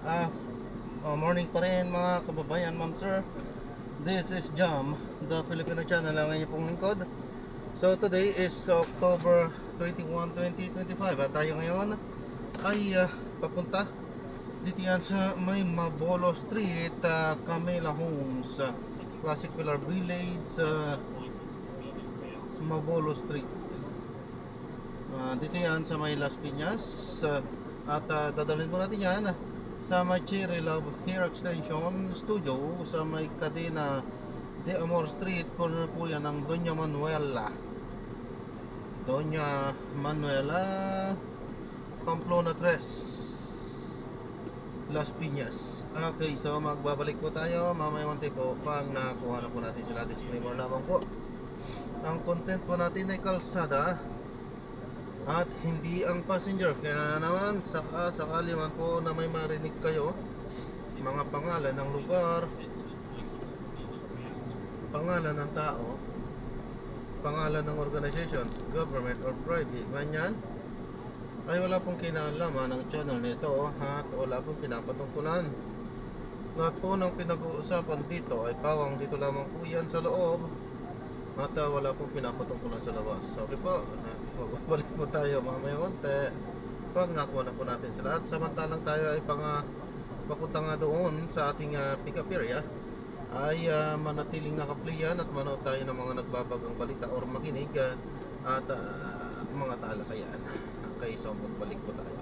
Ah, morning pa rin mga kababayan, ma'am sir. This is Jam, the Filipino channel ang inyong pong lingkod. So today is October 21, 2025 at tayo ngayon ay papunta dito yan sa may Mabolo Street, Camela Homes, Classic Pillar Village, Mabolo Street. Dito yan sa may Las Piñas, at dadalhin po natin yan sa may Cherry Love Hair Extension Studio sa may Cadena de Amor Street, corner po yan ng Doña Manuela Pamplona 3, Las Piñas. Okay, so magbabalik po tayo mamaya konti po pag nakuha na po natin sila. Disclaimer lamang po, ang content po natin ay kalsada at hindi ang passenger. Kaya naman sakali man po na may marinig kayo mga pangalan ng lugar, pangalan ng tao, pangalan ng organizations, government or private, ganyan, ay wala pong kinalaman ng channel nito at wala pong pinapatungkulan. Lahat po ng pinag-uusapan dito ay pawang dito lamang po yan sa loob at wala pong pinapatungkulan sa labas. Okay po, magbabalik po tayo mamaya konti pag nakuha na po natin sila. At samantalang tayo ay papunta nga doon sa ating pick up area, ay manatiling nakaplayan at manood tayo ng mga nagbabagang balita or makinig at mga talakayan. Okay, so magbalik po tayo.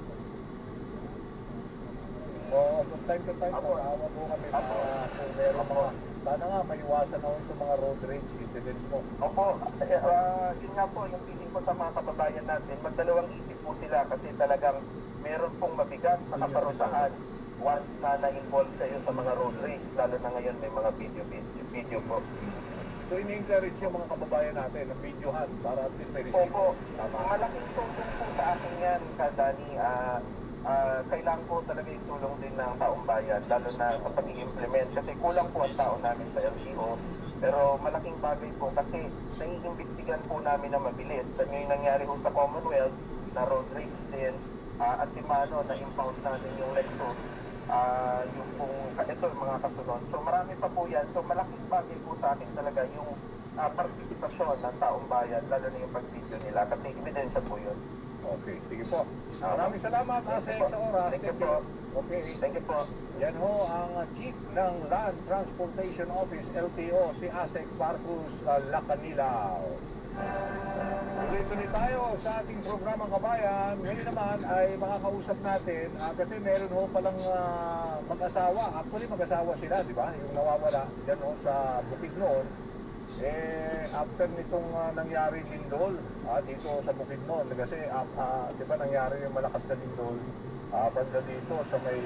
Oo, from time to time po, naawa po kami na kung meron mga, sana nga maiwasan na sa mga road rage incidents mo. Opo, yun nga po, yung feeling ko sa mga kababayan natin, magdalawang isip po sila kasi talagang meron pong mabigat sa kaparusahan once na na-involve kayo sa mga road rage, lalo na ngayon may mga video po. So, ini-encourage yung mga kababayan natin ng videohan para at least may receipt. Opo, malaking tulong po sa akin yan, Kadani. Kailangan po talaga yung tulong din ng taong bayan, lalo na sa pag-i-implement. Kasi kulang po ang tao namin sa LTO. Pero malaking bagay po kasi naiimbestigan po namin na mabilis. Sa ngayon nangyari po sa Commonwealth na road rage din, at si Mano na impound natin yung Lexus, yung pong ito yung mga kasunod. So marami pa po yan. So malaking bagay po sa akin talaga yung partisipasyon ng taong bayan, lalo na yung pag-video nila. Kasi ebidensya po yun. Okay, sige po. Maraming salamat, Asek, sa oras. Thank you po. Okay. Thank you po. Yan ho ang Chief ng Land Transportation Office, LTO, si Asek Marcos Lacanilao. Tuloy-tuloy tayo sa ating programang Kabayan. Ngayon naman ay makakausap natin kasi meron ho palang mag-asawa. Actually, mag-asawa sila, di ba? Yung nawawala dyan ho sa Bukidnon. After nitong nangyari lindol dito sa Bukidnon, kasi di ba nangyari yung malakas na lindol banda dito sa may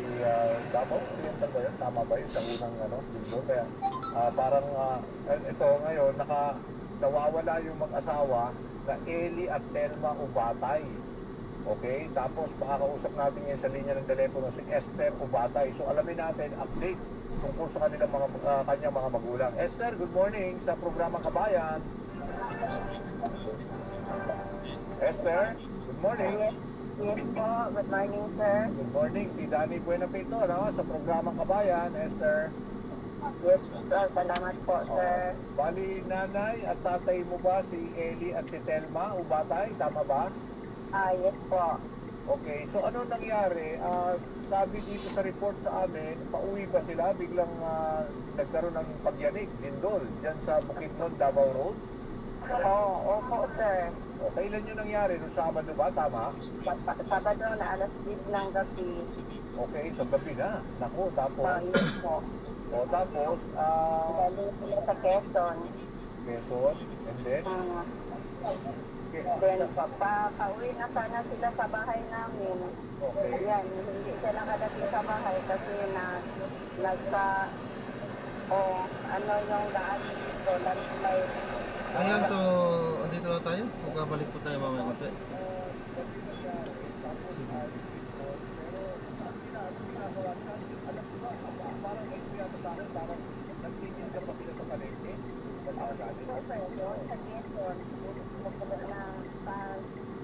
Davao Oriental ba yun? Tama ba yun? Sa unang lindol. Kaya parang ito ngayon nawawala yung mag-asawa na Eli at Telma Ubatay. Okay, tapos makakausap natin ngayon sa linya ng telepono si Esther Ubatay. So alamin natin update tungkol sa kanilang kanyang mga magulang. Esther, good morning sa programa Kabayan. Esther, good morning. Yes po, good morning sir. Good morning, si Danny Buenapito sa programa Kabayan. Esther. Yes sir, salamat po sir. Bali, nanay at tatay mo ba si Eli at si Telma Ubatay? Tama ba? Yes po. Okay, so ano nangyari? Sabi dito sa report sa amin, pauwi ba sila? Biglang nagkaroon ng pagyanig, lindol, dyan sa Bukidnon, Davao Road? Opo sir. O, kailan yun nangyari? Noong Sabado ba? Tama? Sabado na alas 10 ng gabi. Okay, sa gabi na. Naku, tapos? Yes po. O, tapos, Dali sila sa Quezon. Quezon, and then? Then pauwi na sana sila sa bahay namin. Okay. Yan, hindi sila nakadating sa bahay kasi yung daan dito, landslide. Ayan, so andito na tayo. Magkabalik po tayo mamaya konti.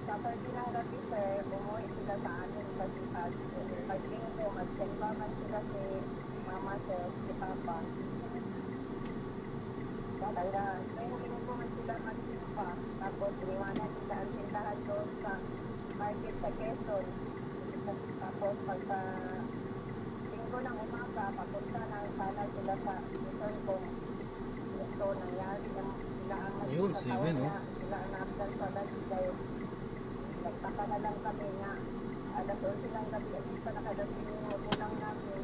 Sa 13 ng gabi sir, umuwi sila sa amin kasi pag-linggo magsimba man sila si mama si papa. Hanggang 20 minuto man sila magsimba. Tapos iniwanan sila ang tindahan doon sa market sa Quezon. Tapos pagka linggo ng umaga, papunta na sana sila sa Quezon kung gusto nangyari sila ang Ayun, si Ben, oh. sila ang naabdan sa gabi dahil nagtaka na lang kami nga alas 11 lang gabi at isa nakadating yung magulang namin.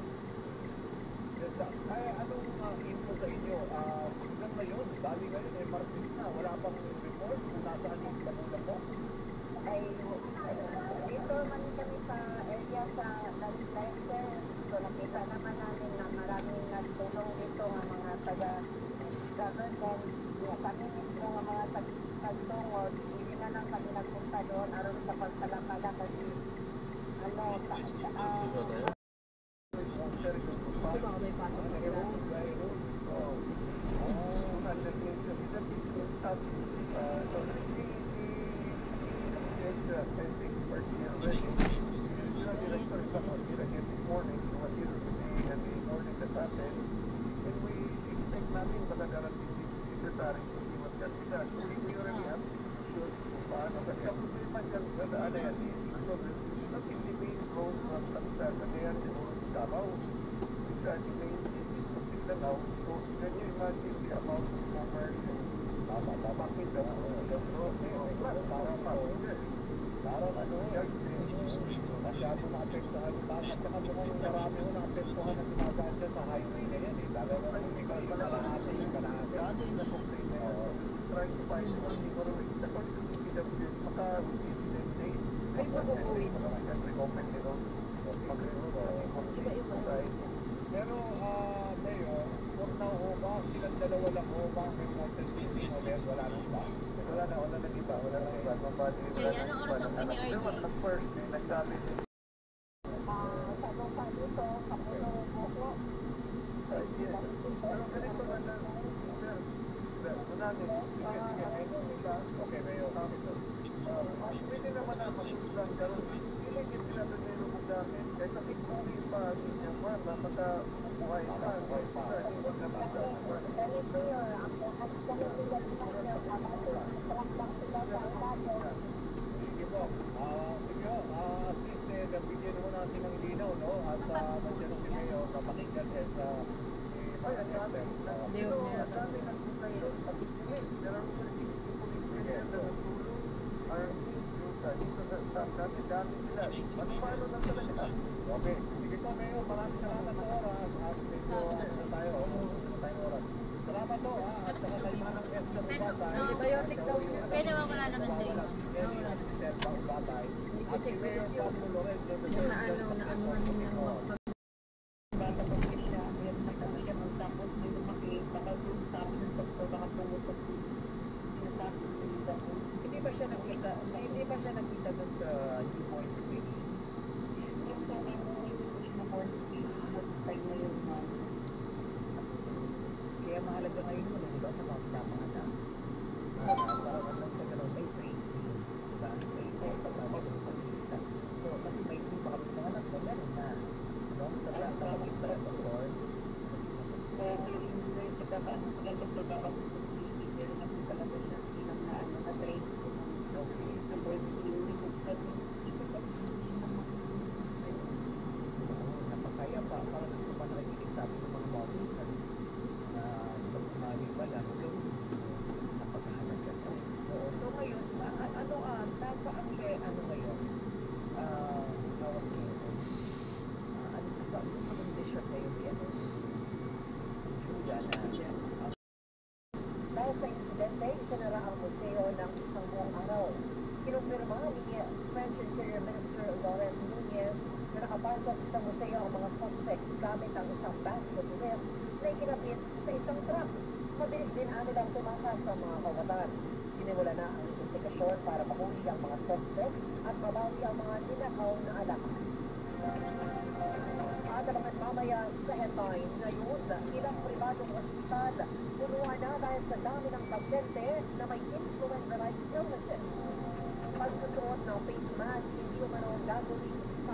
Ay, anong info sa inyo? Hanggang ngayon, bali ngayon, Martes na, wala pang report kung nasaan yung magulang mo? Ay, dito man kami sa area sa Lancaster. So nakita naman namin na maraming nagtulong dito ng mga taga-government. Kami mismo ng mga tagtungod, hindi na lang kami nagpunta doon aron sa pagsalakala kasi ano, Kasi baka may pasok na sila. Masyado na-apektuhan yung baka at saka mukhang marami mo na-apektuhan na dumadaan dyan sa highway na yan eh. Talaga na yung ikaw yung kalahati yung kalahati. ay mabubuhin. Pero, Mayor, kung na ho ba, silang dalawa lang ho ba ang reported missing o then wala nang iba? Wala nang iba. Jay, anong oras ang uwi ni RJ? Sa lupa dito, sa puno buko. Okay, Mayor. Pwede naman na masusulan ka ron. Ilan yung pinatutulong mo namin, kahit nakikuli pa niya man, napaka-buhay pa. Dali Mayor, ako at kami bilang Mayor, kapag sila sa ilalim. Sige po. Sige po. At least, nabigyan mo natin ng linaw, no? At nandiyan si Mayor, kapakinggan sa ay, ang dami. Ang dami ng doon sa Pilipinas. Pero ang Pilipinas na natulong, army, dito sa staff namin, dami sila. Paano lang talaga? Okay. Sige po, Mayor. Maraming salamat sa oras. At medyo na tayo. Tayong oras. Salamat po, at saka kay Manang Esther Ubatay. Antibiotic daw. Pwede wala naman daw yun. Wala naman. Ubatay. At si Mayor Pablo Lorenzo. Yung naano ng magpag... Tatapos siya, yan na siya magtapos, may lumaki, baka yung sabi ng doktor, baka pumutok sinasabi nila. Hindi ba siya nakita doon sa newborn baby? Yung sa may newborn baby, time na yun na. Kaya mahalaga ngayon yun, di ba, sa mga pinapangana. Parang lang sa gano'n, may training. Diba? May pagkama doon sa pagkita. So, kasi may baka pinanganak mo, meron na. No? Sa lahat ng pagkita ng doktor. Kaya during the pagkakaano sa doktor, baka meron na po talaga siya silang na ano, na train. Okay. Sa birth clinic, Napakaya pa, parang gusto pa nakikinig sabi ng mga models na pag-umali pa lang, napakahalaga to. Oo, so ngayon, nasa ang ngayon, tawag niyo, ano sa kondisyon ngayon yan? Julia na, dahil sa insidente, isinara ang museo ng isang buong araw. Kinumpirma ni French Interior Minister Laurent Nunez na nakapasok sa museo ang mga suspect gamit ang isang basket lift na ikinabit sa isang truck. Mabilis din lang tumakas sa mga kawatan. Sinimula na ang investigasyon para mahuli ang mga suspect at mabawi ang mga ninakaw na anak. At abangan mamaya sa headline ngayon, ilang pribadong ospital punuan na dahil sa dami ng pasyente na may influenza-like illnesses. Pagsusuot ng face mask, hindi umano gagawin sa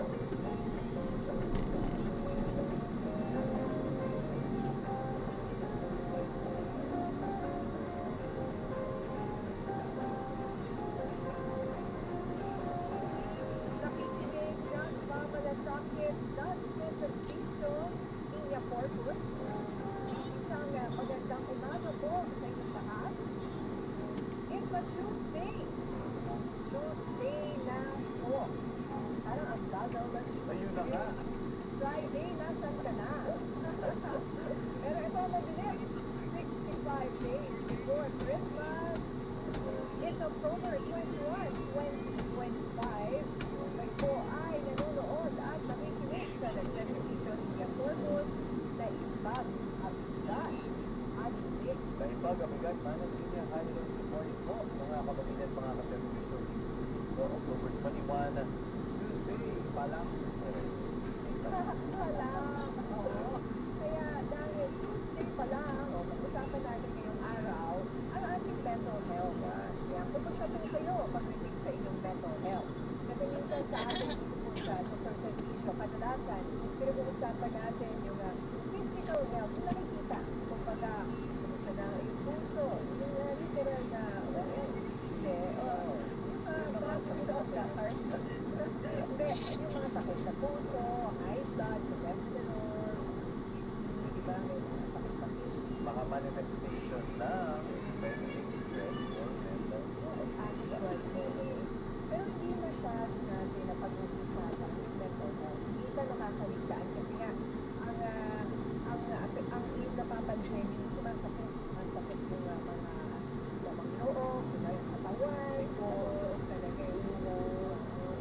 Nakikinig ng mamalasakit Dustin Francisco, Inya Portus. Isang magandang umaga po sa inyong lahat. It's a Tuesday. Tuesday na po. Parang ang bagal na Ayun na nga. Friday, nasan ka na? Pero ito mabilis. 65 days before Christmas. It's October 21, 2025. Kayo po ay nanonood at nakikinig sa nagsaservisyo ni Corpus sa Ibag at Bigat at Bigat. Sa Ibag, Abigat, Manang Linya, Island, good morning po, mga kapatid at mga kaservisyo. So, October 21, Tuesday pa lang. Wala. Oo. Kaya dahil Tuesday pa lang, pag-usapan natin ngayong araw, ang ating mental health. Kaya pupunta po kayo pag-release sa inyong mental health. Kasi minsan sa ating pupunta sa servicio, kadalasan, pinag-uusapan natin yung physical health, yung nakikita. Kumbaga, kumusta na yung puso, yung literal na, hindi, hindi, yung mga sakit sa puso, high blood, cholesterol, di ba, may mga sakit-sakit. Mga manifestation ng stress or mental Actually, pero hindi masyado natin na pag-uusapan yung mental health. Minsan nakakaligtaan kasi nga, ang yung napapansin, yung sumasakit yung mga lamang loob, yung katawan, o talaga yung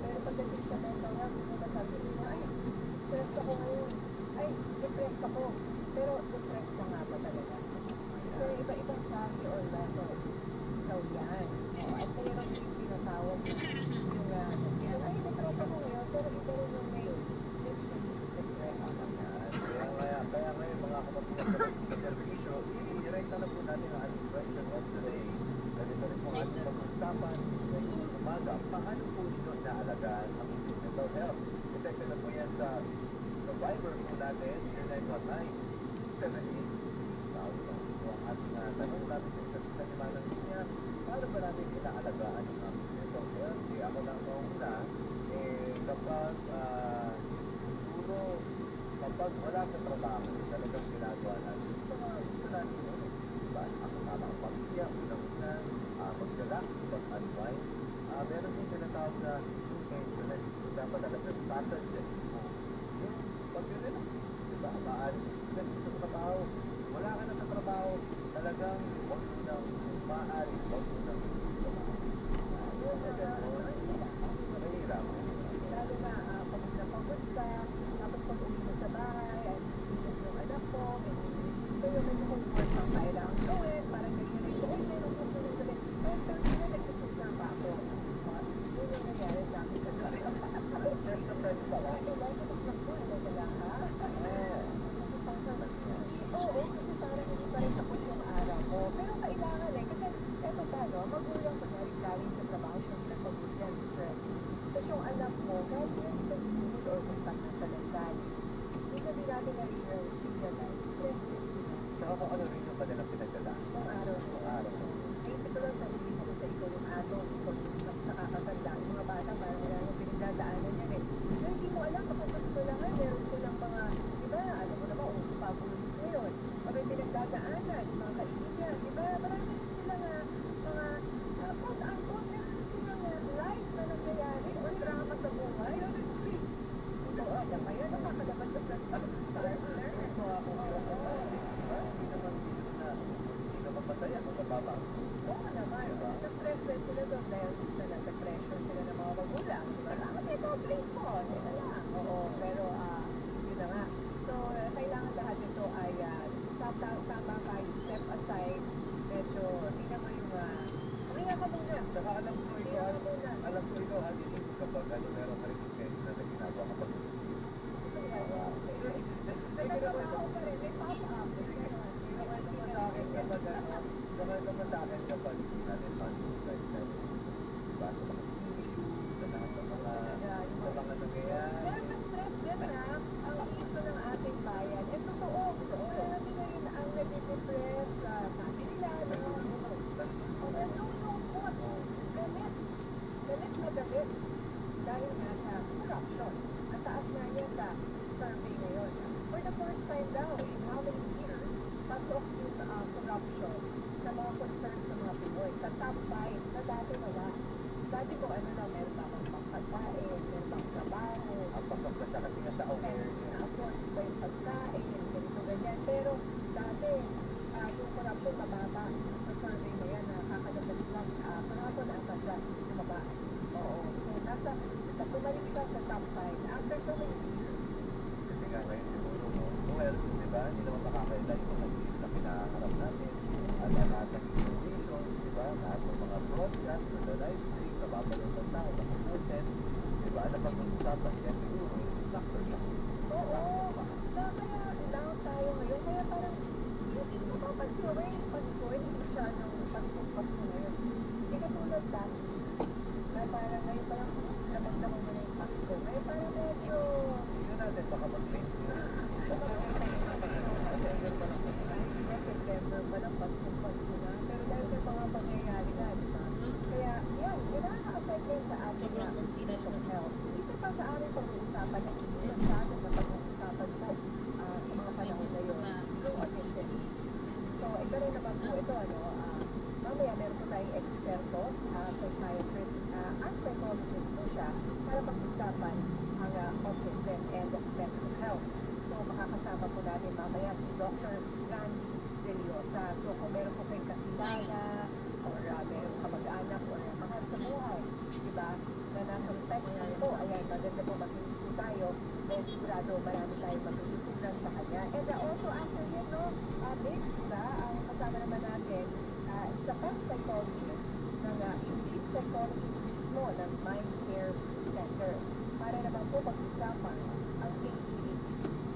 pero pagdating sa mental health, hindi masabi mo, ay, stress ako ngayon, ay, depressed ako. Pero depressed ka nga ba talaga? Kasi iba-ibang klase or level. So, yan. At mayroon yung tinatawag yung ay, depressed ako ngayon, pero ito rin yung may depression. Kaya ngayon mga kapatid sa servisyo, i-direct na po natin ang ating question of the day. Ganito rin po ang ating pag-usapan ngayong umaga. Paano po ito inaalagaan ang inyong mental health? Detected na po yan sa Viber po natin, 0919 78 So ang ating tanong natin sa isa't ni Manang Linya, paano ba natin inaalagaan ang aming mental health? Kaya ako lang mauna, kapag siguro kapag wala sa trabaho, talagang ginagawa natin. Gusto natin yun. Diba? Ang tamang pamilya, unang-una, mag-relax, mag-unwind. Meron din tinatawag na intentional. Dapat talagang pattern yung pag-relax. Diba? Maaari sa trabaho. Wala ka na sa trabaho, talagang huwag mo nang maaari, huwag mo nang trabaho. Mahirap. Lalo na pag napagod ka, tapos pag uwi mo sa bahay, ay inis yung anak ko, may homework pang kailangan gawin, parang ganyan rin, ay, meron ko sunod gabi, ay, pero hindi nagsusot na pa ako. Yun yung nangyari sa akin sa gabi. Self-defense pala. Ay, lagi ko na po, ano ka lang, ha? Oo, kasi parang hindi pa rin tapos yung araw mo. Pero kailangan kasi eto pa, no? galing sa trabaho, syempre pagod yan, stress. Tapos yung anak mo, kahit yan sa school or kung saan sa landan, minsan din natin na-realize, stress din sila. Saka kung ano rin yung kanilang pinagdadaan. Yung araw. Yung araw. Naisip ko lang sarili ko sa ikaw yung adult, ikaw yung mas nakakatanda. Yung mga bata, parang wala nang pinagdadaanan yan eh. Pero hindi mo alam, kapag gusto lang meron silang mga, di ba, alam mo naman, pabulis ngayon. O may pinagdadaanan, mga kaibigan, di ba, marami rin silang mga, quote-unquote, meron rin silang life na nangyayari o drama sa buhay. So, alam mo yan, nakakalabas sa partner. So, ako hindi naman masaya kung mababa. Oo naman. Na-stress din sila doon dahil gusto na sa pressure sila ng mga magulang. Diba? Kasi ito, play mo. Ito lang. Oo, pero yun na nga. So, kailangan lahat ito ay tama kayo, step aside. Medyo, tingnan mo yung huminga ka muna. Saka alam ko ito, Hadilin, kapag meron ka rin yung na ginagawa kapag Nagtatrabaho pa rin. May pop-up. naman sa akin kapag hindi natin mag-decide na diba, sa mga issue, sa lahat ng mga nangyayari. Pero na-stress din ang iso ng ating bayan. Eh, totoo. Marami na rin ang nag-depress sa nila. Ang nalulungkot. Galit na galit. Dahil nga sa corruption. Ang taas nga niya sa survey ngayon. For the first time daw in how many years, pasok yung corruption sa mga concerns sa mga Pinoy. Sa top 5 na dati wala. Dati ko ano na, meron ba akong pagkain, meron ba akong trabaho, Ang pasok na siya kasi nga sa awareness. na-afford ba yung pagkain, ganito ganyan. Pero dati, yung corruption mababa sa survey na yan, nakakalabas lang. Kahapon ata siya lumaba. Oo. So, bumalik siya sa top 5. After so many years, Kasi nga ngayon siguro, no? Well, di ba, hindi naman makakaila yung mga issues na kinaharap natin. At lahat ng information, di ba, lahat ng mga broadcast, na live stream, nababalood ng tao, nakaposten, di ba, napag-usapan yan siguro, factor siya. oo. Kaya down tayo ngayon. Kaya parang, yung mga Pasko, hindi masyadong Pasko ngayon. Hindi katulad dati. Na parang ngayon parang labang-labang mo na yung Pasko. Ngayon parang medyo, Tignan natin, baka mag-claims na. September pa lang Pasko na. Pero dahil sa mga pangyayari na, di ba? Kaya, yan, nakaka-affect din sa ating mental health. Isa pa sa aming pag-uusapan na masyado na pag-uusapan po sa mga panahon na yun, yung obesity. So, ito rin naman po ito, mamaya meron po tayong eksperto, psychiatrist, at psychologist po siya, para pag-usapan ang autism and mental health. So, makakasama po natin mamaya si Dr. Randy De Leosa. So, kung meron po kayong kakilala, or meron kamag-anak, or mahal sa buhay, di ba, na nasa spectrum po, ayan, maganda po makinig po tayo, dahil sigurado marami tayong matutulungan sa kanya. And also, after yun, no, Mick, diba, ang kasama naman natin, sa psychologist, ng chief psychologist mismo ng Mind Care Center, para naman po pag-usapan ang ADHD.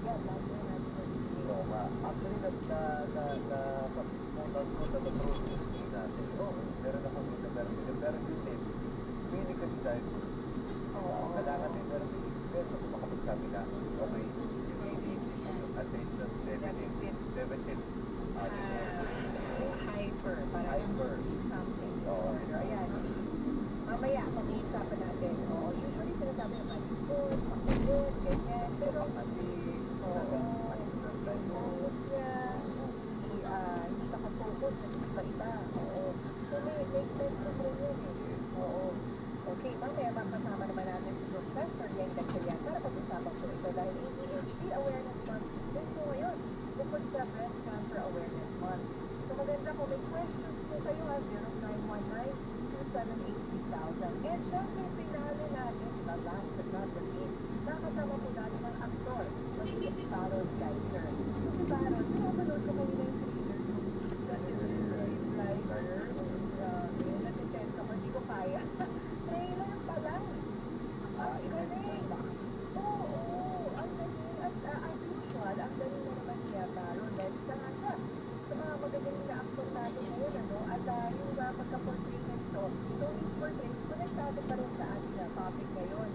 Yan, lagi na natin yung Oo nga. Actually, napunod ko sa process natin. Oo, meron akong interpretive. Pero yun din, clinically diagnosed. Kailangan din meron din expert kung makapagsabi na, okay, yung ADHD mo, yung attention deficit, hyper, parang Hyper. something. Oo. Ayan. Mamaya, pag-uusapan natin. Oo, usually sinasabi ng malikot, makulit, ganyan. Pero, oo, focus niya, hindi nakafocus, iba-iba. Oo. So, may sense rin yan eh. Oo. Okay, mamaya makasama naman natin si Professor Yang Gatchalian para pag-usapan po ito dahil ADHD Awareness Month din po ngayon bukod sa Breast Cancer Awareness Month. So maganda kung may questions po kayo 0919-278-3000. And syempre, pinali natin the last but not the least. Nakasama po natin ang aktor, si Baron Geiser. So si Baron, pinapanood ko kanina yung trailer. Grabe, natitense ako, hindi ko kaya. Trailer pa lang. Ang galing. Oo, ang galing. At as usual, ang galing na naman niya, Baron. Dahil sa nga siya, sa mga magagaling na aktor natin ngayon, ano? At yung pagka-portray na ito, so balik pa rin sa ating topic ngayon,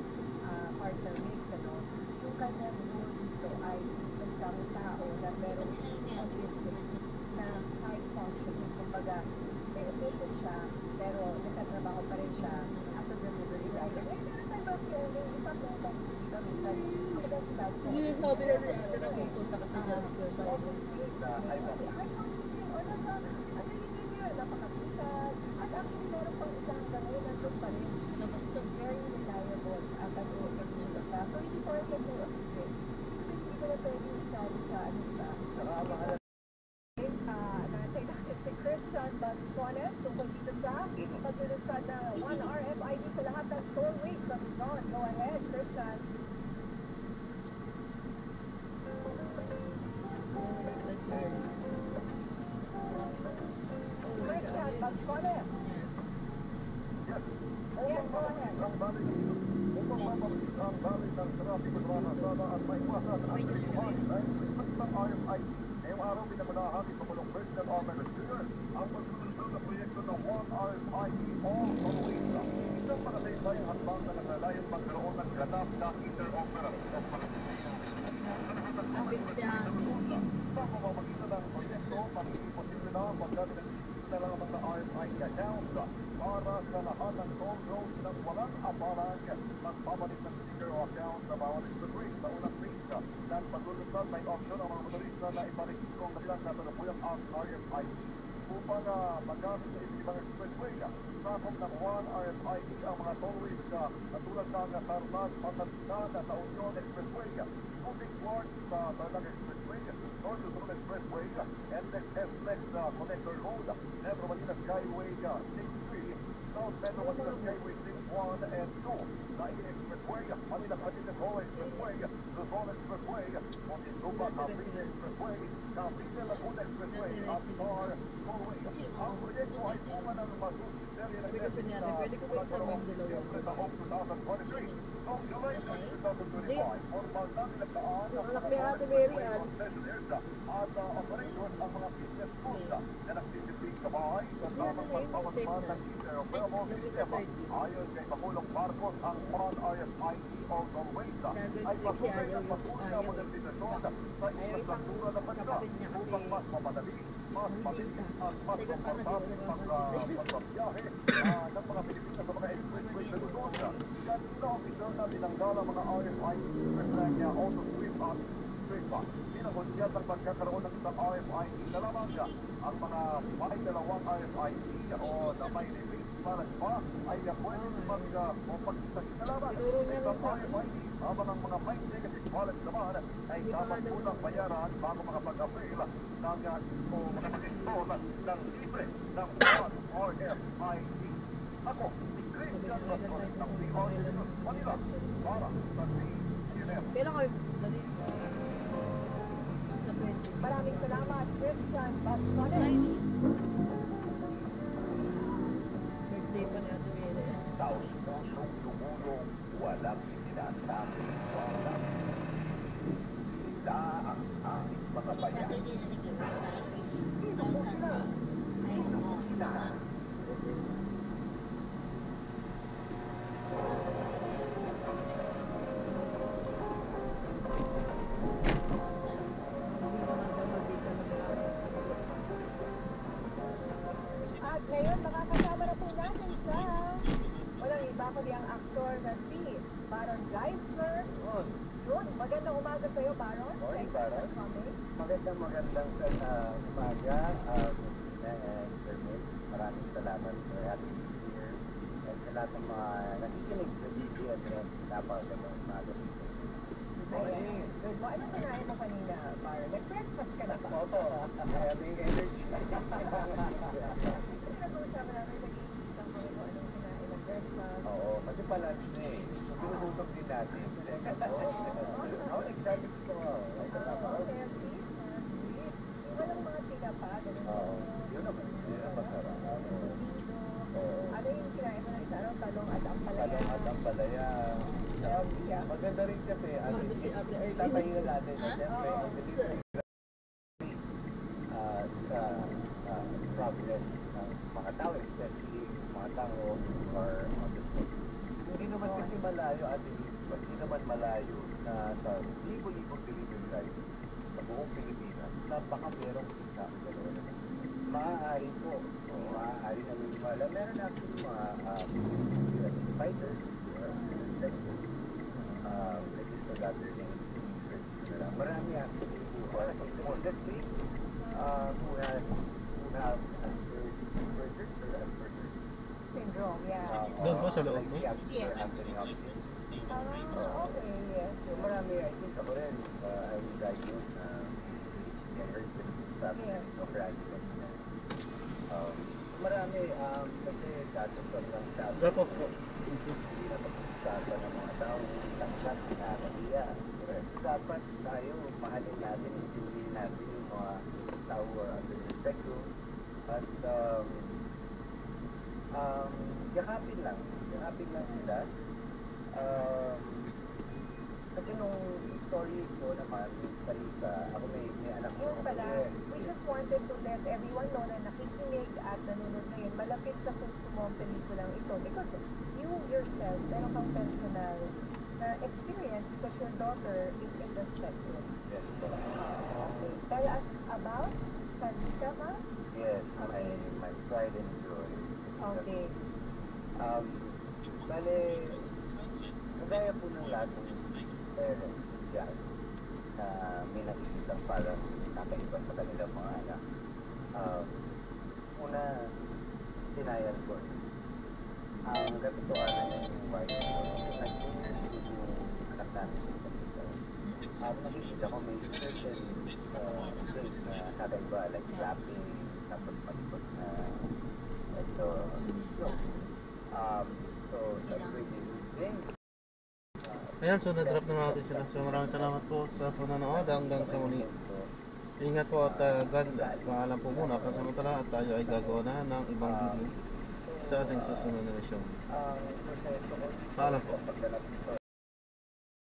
partner mix, ano, yung kanyang goal dito ay isang tao na meron autistic na high functioning, kumbaga may autism siya, pero nagtatrabaho pa rin siya as a delivery rider. Ngayon, meron tayo ba feeling, isa po ba dito minsan, talagang sinabi ko, Yun yung sabi na ni ate na pupunta kasi dyan sa Kuya Simon. napakasisad, at actually meron pang isa hanggang ngayon nandun pa rin. Labas to. Very reliable at ang open nila pa. So hindi po rin may autistic. Hindi ko na pwede isabi sa ano ba. Natin natin si Christian Bascones tungkol dito sa paglulusad na 1 RFID sa lahat ng tollways sa Luzon. Go ahead, Christian. Christian Bascones. Yes, go ahead. Upang mapabilis ang daloy ng trapiko sa mga kalsada at maiwasan ang kaliwan dahil sa isang ng RFID. Ngayong araw pinamalahati sa Pulong President Officer Jr. ang pagsusunod na proyekto ng 1 RFID All Soloista. Isang makasaysayan hakbang na naglalayong magkaroon ng ganap na interoperability ng pagkakulitan. Kapit siya. Sa pamamagitan ng proyekto, magiging posible na paggamit ng na lamang na RFID accounts para sa lahat ng toll roads ng walang apalang magbabalik ng sticker o account sa bawat expressway. Sa unang page ng paglulusad, may option ang mga motorista na iparehistro ang kanilang kasalukuyang RFID upang magamit sa ibang expressway. Sakop ng 1 RFID ang mga tollways tulad ng Tarlac, Pangasinan sa Union Expressway, Moving Towards sa Tarlac Expressway, North Luzon Expressway, NLEX S-Lex Connector Road, Metro Manila Skyway 63, South Metro Manila Skyway 61 and 2, Nain Expressway, Manila Cavite Toll Expressway, Luzon Expressway, Montezuma Cavite Expressway, Cavite Laguna Expressway, at Star Tollway. Ang proyekto ay bunga ng masusunod Sabi kasi ni ate, pwede ko ba isama yung dalawa? Noong July 2025, formal na nilagdaan Yung ng anak mga ni Ate Mary Ann. concessionaires at operators ang mga business schools na nagtitipid sa bahay sa tamang pagpapatupad ng interoperable sistema. Ayon kay Pangulong Marcos, ang 1 RFID All Tollways ay patuloy ng patuloy na modernisasyon sa infrastruktura ng bansa upang mas mapadali, mas mabilis at mas komportable pagbabiyahe ng mga Pilipino sa mga expressway sa Luzon. Kanina official na binanggal ang mga RFID system na auto sweep at streetbox. Pinagunyat ang pagkakaroon ng isang RFID na lamang ang mga may dalawang RFID o na may limit para pa ay pwede magpagkita lamang sa isang RFID habang ang mga may negative balance naman ay dapat unang bayaran bago makapag-avail ng o makapag-install ng libre ng 1 RFID. Ako, si Christian Bascones ng PRC News Manila para sa CNN. Kailan kayo dali? Sa 26. Maraming salamat, Christian Bascones. Birthday pa ni Ate Mary. Taos-pusong tumulong, walang sinasabi, walang sila ang aming mga bayan. Saturday na nag-gabi para Sunday. Ay, naman. At ngayon, makakasama na po natin sa walang iba kundi ang aktor na si Baron Geisler. Yun, magandang umaga sa iyo, Baron. Morning, Thank you Baron. for coming. Magandang umaga, Christina and Kermit. Maraming salamat for having me here. And sa lahat ng mga nakikinig sa BBM, napakagandang umaga. Ayan. Good mo. Ano kinain mo kanina, Baron? Nag-breakfast ka na ba? Opo, having energy. Kasi nag-uusapan namin, nag-iisip lang kami kung anong kinain ng breakfast. Oo, kasi pa-lunch na eh. Pinuhutok din natin. Ako, excited ko. Okay, sweet. Walang mga tiga pa. Oo, yun naman. Yun ang masarap. Ano yung kinain mo na isa? Ano? Talong at ampalaya? Talong at ampalaya. Maganda rin kasi, Si Ate Erlyn. tatayin na natin. Siyempre, Oo. ang delivery sa progress ng mga tao, especially mga tao or on the street. malayo at hindi naman malayo na sa libo-libong delivery rider sa buong Pilipinas, napaka merong kita. Maaari po, o maaari na wala. Meron actually mga fighters, register gather ng nila. Marami actually who are in the industry, who have Asperger's or Asperger's Syndrome, yeah. Doon po sa loob, no? Yes. Anthony Hopkins. Okay, yes. So marami, I think ako rin, I was diagnosed na emergency Yes. of accident. Marami, kasi katutok lang sabi. Drop off po. Hindi na pag-usapan ng mga tao, taksak, nakakahiya. Dapat tayo, mahalin natin, intindihin natin yung mga tao under the spectrum. At yakapin lang sila. Kasi nung story ko naman, Sarita, ako may anak ko. Yun pala, we just wanted to let everyone know na nakikinig at nanonood ngayon, malapit sa puso mo ang pelikulang ito. Because you yourself, meron kang personal na experience because your daughter is in the spectrum. Yes. Okay. Tell us about Sarita, ma? Yes, my pride and joy. Okay. Bale, kagaya po ng lahat ng parents dyan na may nakikitang parang nakaiba sa kanilang mga anak. Una, denial ko. Ang katotohanan niya yung wife ko, nag-introduce yung anak namin sa kanila. Nakikita ko may certain things na kakaiba, like clapping, tapos malipot na ito. So, that's really good thing. Ayan, so na-drop na natin sila. So maraming salamat po sa panonood hanggang sa muli. Ingat po at God bless. Paalam po muna pansamantala at tayo ay gagawa na ng ibang video sa ating susunod na misyon. Proseso ko Paalam po. pagdala dito